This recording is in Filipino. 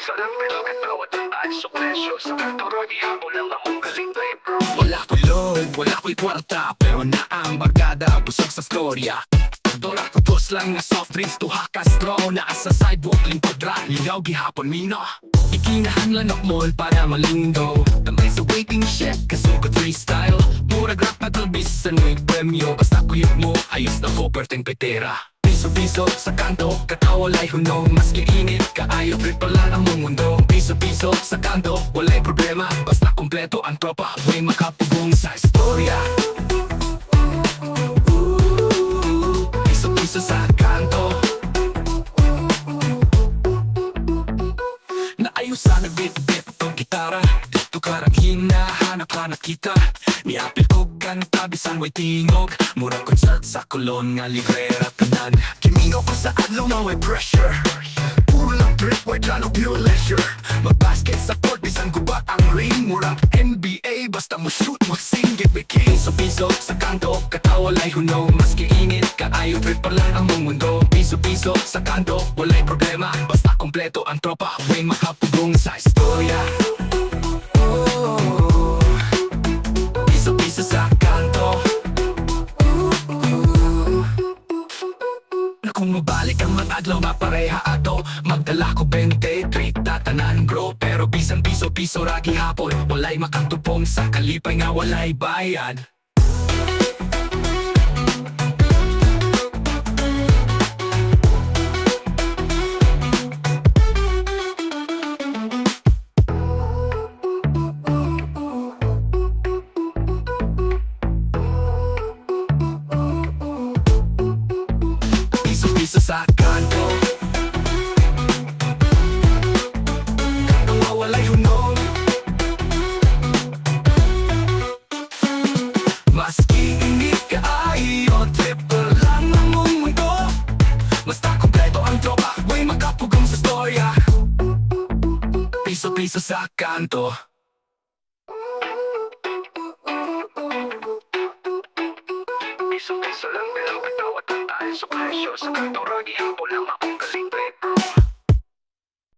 Piso-piso lang pero katawad ang tayo sa presyo. Sa kanto ragihan mo lang akong galing tayo bro. Wala ko'y load, wala ko'y kwarta, pero naambargada, busog sa storya. Dola tapos lang nga soft drinks, tuha ka straw. Naa sa sidewalk, lingkod ra, ligaw gihapon mino. Ikinahanlan ak mall para malindo. Tamay sa waiting shed, kasugod freestyle. Murag rap at albisan mo'y premyo. Basta kuyog mo, ayos na ko perteng petera. Piso-piso sa kanto, katawalay hunong. Maski init, kaayo trip pala ng mong mundo. Piso-piso sa kanto, walay problema. Basta kompleto ang tropa, way makapugong sa istorya. Piso-piso sa kanto. Naayusan na bit-bit tong gitara. Dito karang hinahanap-hanap kita. Niapil ko kanta, bisan way tingog. Murang concert sa kulon nga librera tanan. Kimino ko sa adlaw na way pressure. Puro lang trip, way plano pure leisure. Mag-basket sa court, bisan gubat ang ring. Murang NBA, basta mo shoot, mag-sing, get big. Piso-piso sa kanto, katawalay hunong. Maski init, kaayo trip pa lang ang mong mundo. Piso-piso sa kanto, walay problema. Basta kompleto ang tropa, way makapugong sa istorya. Piso-piso sa kanto. Na kung mabalik ang mag-adlaw, mapareha ato. Magdala ko 23, tatanan bro. Pero bisan piso-piso ragi hapon, walay makatupong sa kalipay nga walay bayad. Piso-piso sa kanto. Kanto nga walay hunong. Maski init kaayo, triple lang ang mong mundo. Basta kompleto ang tropa, way makapugong sa storya. Piso-piso sa kanto. Piso-piso lang pero katawad ang tayo sa presyo. Sa kanto ragihan mo lang akong galing tayo bro.